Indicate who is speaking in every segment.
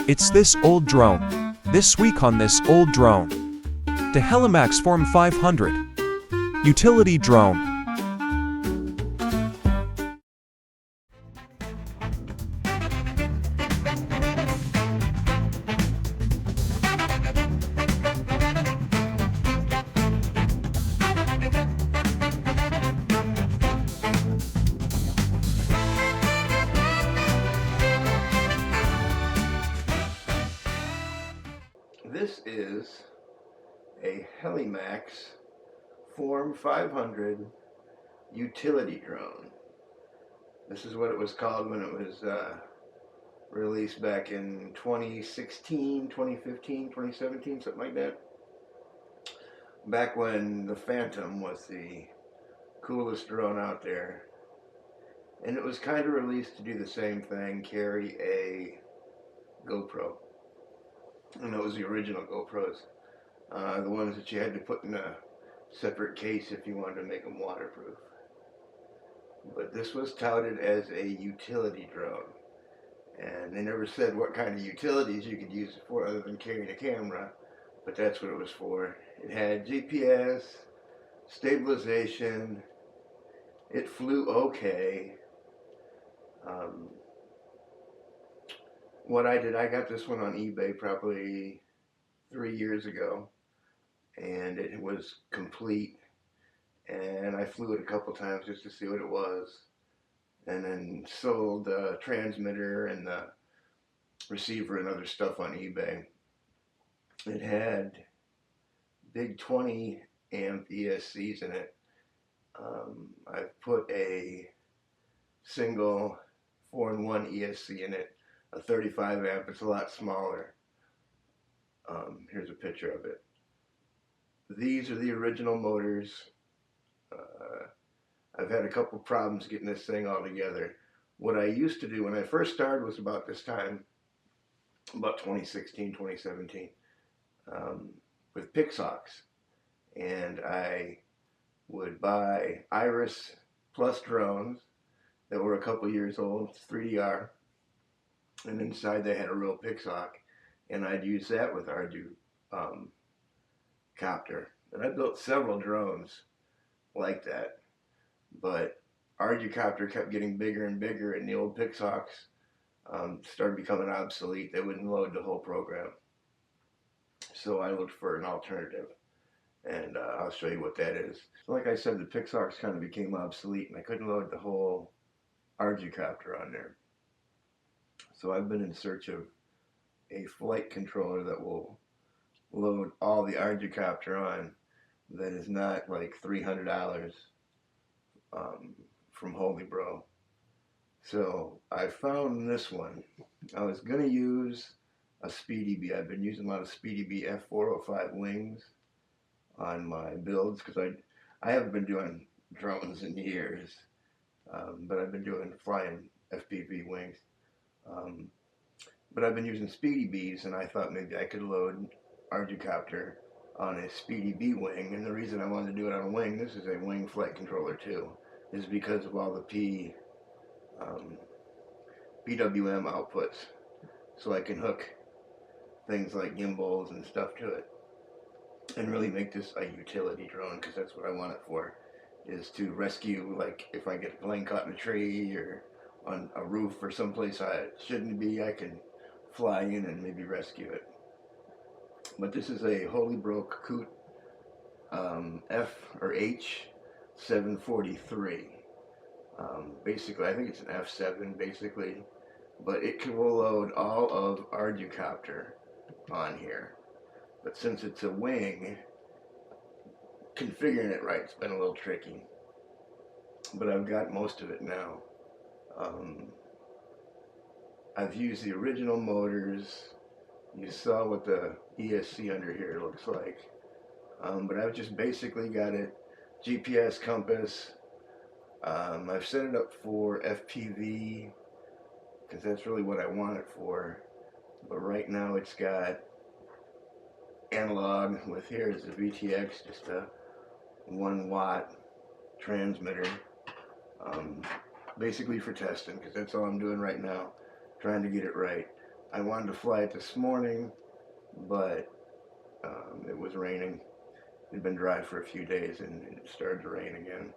Speaker 1: It's this old drone. This week on this old drone. The Helimax Form 500. Utility drone.
Speaker 2: This is a Helimax Form 500 utility drone. This is what it was called when it was released back in 2016, 2015, 2017, something like that. Back when the Phantom was the coolest drone out there. And it was kind of released to do the same thing, carry a GoPro. And those the original GoPros. The ones that you had to put in a separate case if you wanted to make them waterproof. But this was touted as a utility drone. And they never said what kind of utilities you could use it for other than carrying a camera. But that's what it was for. It had GPS, stabilization. It flew okay. What I did, I got this one on eBay probably 3 years ago, and it was complete, and I flew it a couple times just to see what it was, and then sold the transmitter and the receiver and other stuff on eBay. It had big 20 amp ESCs in it. I've put a single 4-in-1 ESC in it, a 35 amp. It's a lot smaller. Here's a picture of it. These are the original motors. I've had a couple problems getting this thing all together. What I used to do when I first started was about this time, about 2016, 2017, with Pixox. And I would buy Iris Plus drones that were a couple years old, 3DR. And inside they had a real Pixox, and I'd use that with copter. And I built several drones like that, but copter kept getting bigger and bigger, and the old Pixox started becoming obsolete. They wouldn't load the whole program, so I looked for an alternative, and I'll show you what that is. So like I said, the Pixox kind of became obsolete, and I couldn't load the whole copter on there. So I've been in search of a flight controller that will load all the copter on that is not like $300 from Holy Bro. So I found this one. I was going to use a Speedy Bee. I've been using a lot of Speedy Bee F405 wings on my builds because I haven't been doing drones in years, but I've been flying FPV wings. But I've been using Speedy Bees, and I thought maybe I could load copter on a Speedy Bee wing. And the reason I wanted to do it on a wing, this is a wing flight controller too, is because of all the PWM outputs. So I can hook things like gimbals and stuff to it and really make this a utility drone, because that's what I want it for, is to rescue, like if I get a plane caught in a tree or on a roof or someplace I shouldn't be, I can fly in and maybe rescue it. But this is a Holy Bro Coot F or H 743. Basically, I think it's an F7 basically, but it will load all of copter on here. But since it's a wing, configuring it right's been a little tricky. But I've got most of it now. I've used the original motors. You saw what the ESC under here looks like. But I've just basically got it GPS compass. I've set it up for FPV because that's really what I want it for. But right now it's got analog with, here is the VTX, just a 1-watt transmitter. Basically for testing, because that's all I'm doing right now, trying to get it right. I wanted to fly it this morning, but it was raining. It had been dry for a few days and it started to rain again.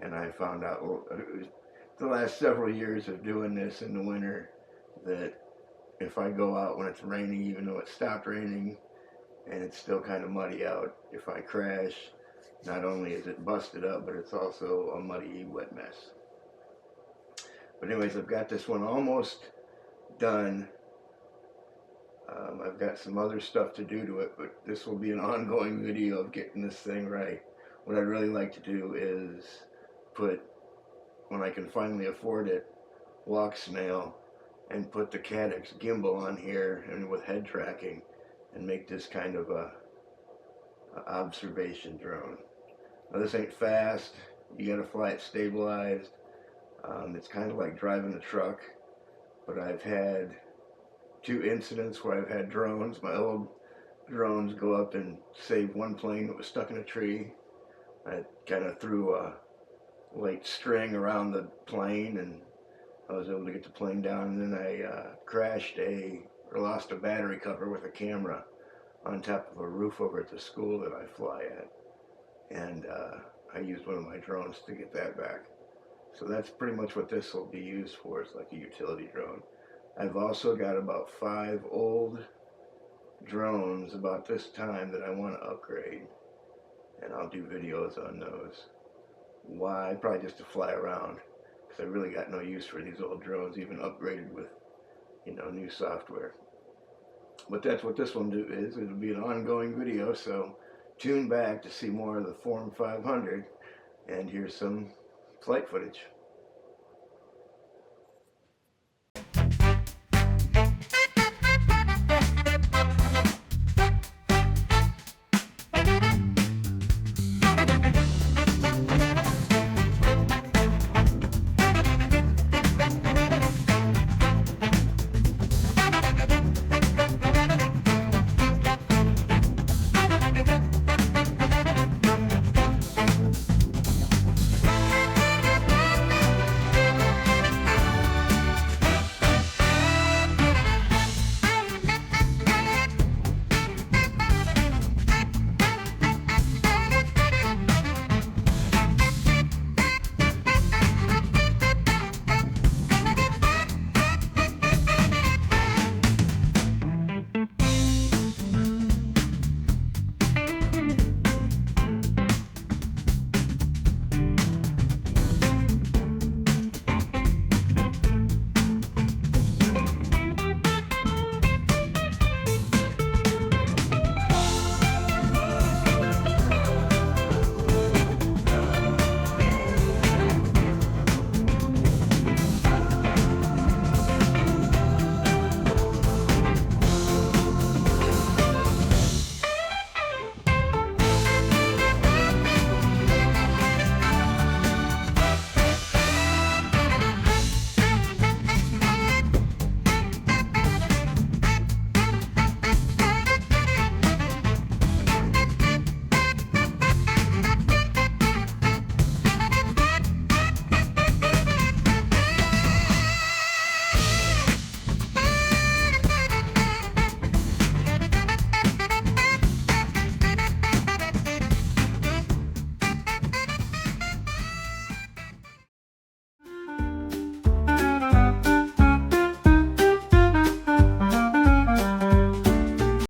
Speaker 2: And I found out, well, it was the last several years of doing this in the winter, that if I go out when it's raining, even though it stopped raining and it's still kind of muddy out, if I crash, not only is it busted up, but it's also a muddy, wet mess. But anyways, I've got this one almost done. I've got some other stuff to do to it, but this will be an ongoing video of getting this thing right. What I'd really like to do is put, when I can finally afford it, walk snail, and put the Caddx gimbal on here and with head tracking, and make this kind of a observation drone. Now this ain't fast. You gotta fly it stabilized. It's kind of like driving a truck, but I've had 2 incidents where I've had drones, my old drones, go up and save one plane that was stuck in a tree. I kind of threw a light string around the plane and I was able to get the plane down, and then I crashed or lost a battery cover with a camera on top of a roof over at the school that I fly at. And I used one of my drones to get that back. So that's pretty much what this will be used for, is like a utility drone. I've also got about 5 old drones about this time that I want to upgrade, and I'll do videos on those. Why? Probably just to fly around, because I really got no use for these old drones, even upgraded with, new software. But that's what this one is. It'll be an ongoing video, so tune back to see more of the Form 500, and here's some flight footage.